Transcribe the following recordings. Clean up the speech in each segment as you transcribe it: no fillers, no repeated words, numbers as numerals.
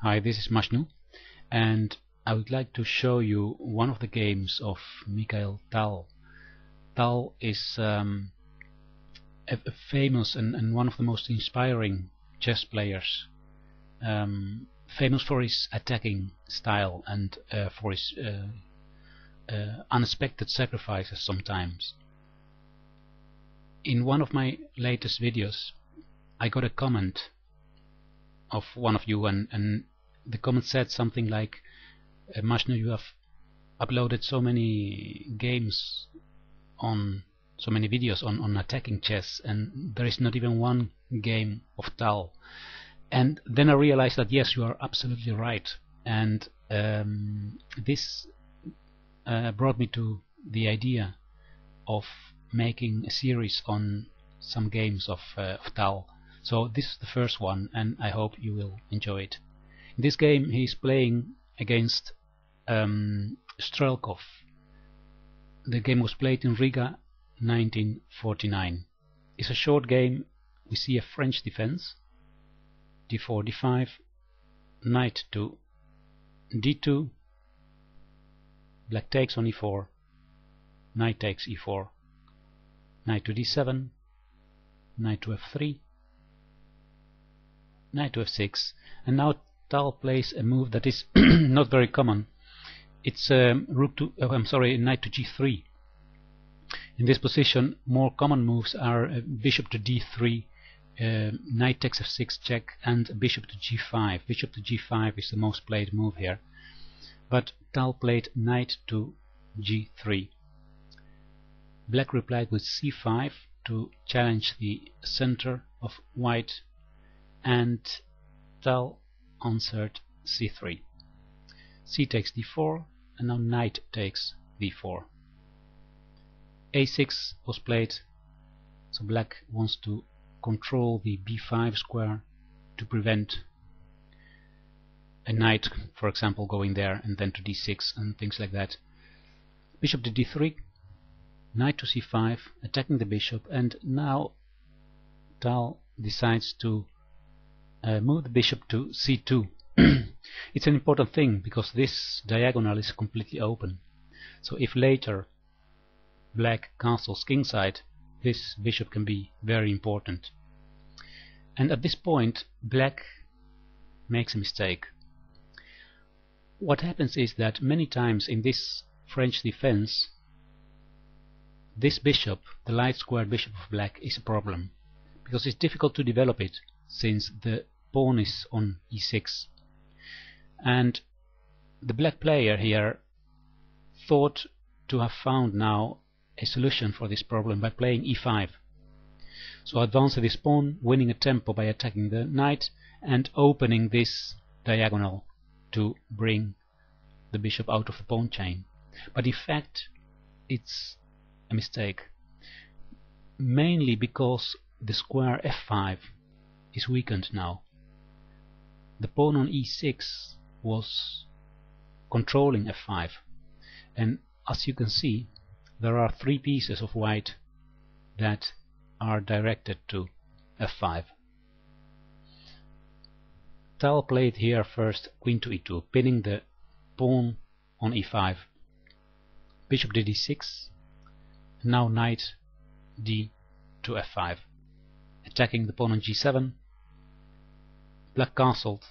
Hi, this is Mashnu, and I would like to show you one of the games of Mikhail Tal. Tal is a famous and one of the most inspiring chess players, famous for his attacking style and for his unexpected sacrifices sometimes. In one of my latest videos I got a comment of one of you, and the comment said something like, Mashnu, you have uploaded so many games on so many videos on attacking chess, and there is not even one game of Tal. And then I realized that yes, you are absolutely right, and this brought me to the idea of making a series on some games of Tal. So this is the first one, and I hope you will enjoy it. In this game he is playing against Strelkov. The game was played in Riga 1949. It's a short game. We see a French defense, d4, d5, knight to d2, black takes on e4, knight takes e4, knight to d7, knight to f3, knight to f6, and now Tal plays a move that is not very common. It's knight to g3. In this position, more common moves are bishop to d3, knight takes f6 check, and bishop to g5. Bishop to g5 is the most played move here, but Tal played knight to g3. Black replied with c5 to challenge the center of white, and Tal answered c3. C takes d4, and now knight takes d4. a6 was played, so black wants to control the b5 square to prevent a knight, for example, going there and then to d6 and things like that. Bishop to d3, knight to c5, attacking the bishop, and now Tal decides to move the bishop to c2. It's an important thing because this diagonal is completely open. So if later black castles kingside, this bishop can be very important. And at this point black makes a mistake. What happens is that many times in this French defense, this bishop, the light squared bishop of black, is a problem because it's difficult to develop it since the pawn is on e6. And the black player here thought to have found now a solution for this problem by playing e5. So advancing this pawn, winning a tempo by attacking the knight, and opening this diagonal to bring the bishop out of the pawn chain. But in fact it's a mistake, mainly because the square f5 is weakened now. The pawn on e6 was controlling f5, and as you can see there are three pieces of white that are directed to f5. Tal played here first queen to e2, pinning the pawn on e5, bishop to d6, and now knight d to f5, attacking the pawn on g7. Black castled,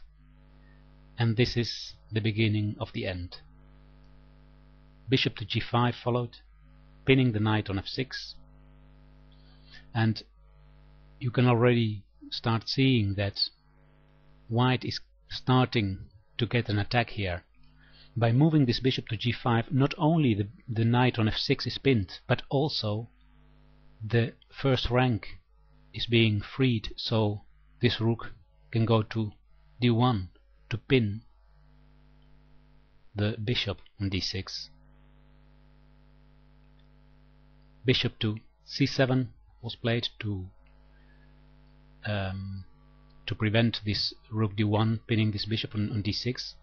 and this is the beginning of the end. Bishop to g5 followed, pinning the knight on f6, and you can already start seeing that white is starting to get an attack here. By moving this bishop to g5, not only the knight on f6 is pinned, but also the first rank is being freed, so this rook can go to d1 to pin the bishop on d6. Bishop to c7 was played to prevent this rook d1 pinning this bishop on d6.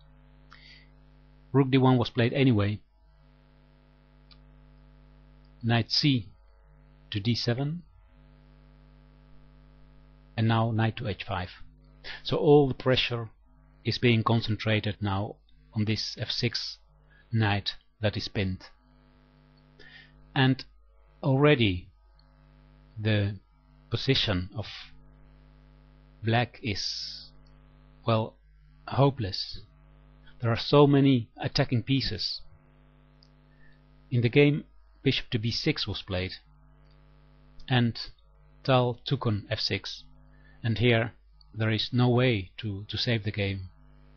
Rook d1 was played anyway. Knight c to d7, and now knight to h5. So all the pressure is being concentrated now on this f6 knight that is pinned. And already the position of black is, well, hopeless. There are so many attacking pieces. In the game, bishop to b6 was played, and Tal took on f6, and here there is no way to save the game,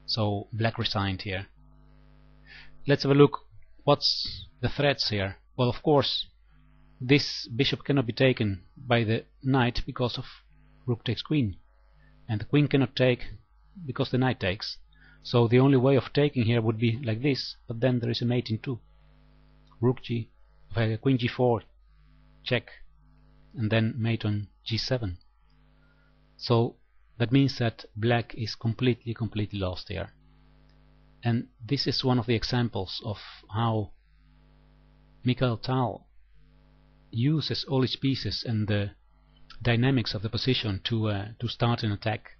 so black resigned here. Let's have a look what's the threats here. Well, of course, this bishop cannot be taken by the knight because of rook takes queen, and the queen cannot take because the knight takes. So the only way of taking here would be like this, but then there is a mate in 2. Rook g, queen g4, check, and then mate on g7. So that means that black is completely lost here. And this is one of the examples of how Mikhail Tal uses all his pieces and the dynamics of the position to start an attack.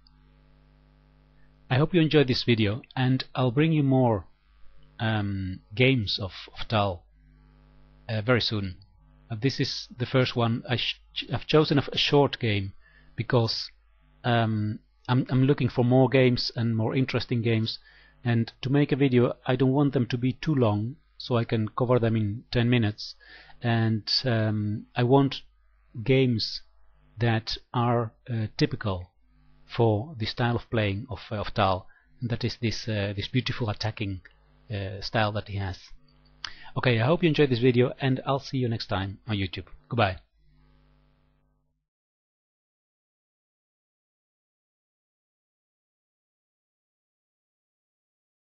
I hope you enjoyed this video, and I'll bring you more games of Tal very soon. This is the first one. I've chosen a short game because I'm looking for more games and more interesting games, and to make a video I don't want them to be too long, so I can cover them in 10 minutes, and I want games that are typical for the style of playing of Tal, and that is this beautiful attacking style that he has. Okay, I hope you enjoyed this video, and I'll see you next time on YouTube. Goodbye.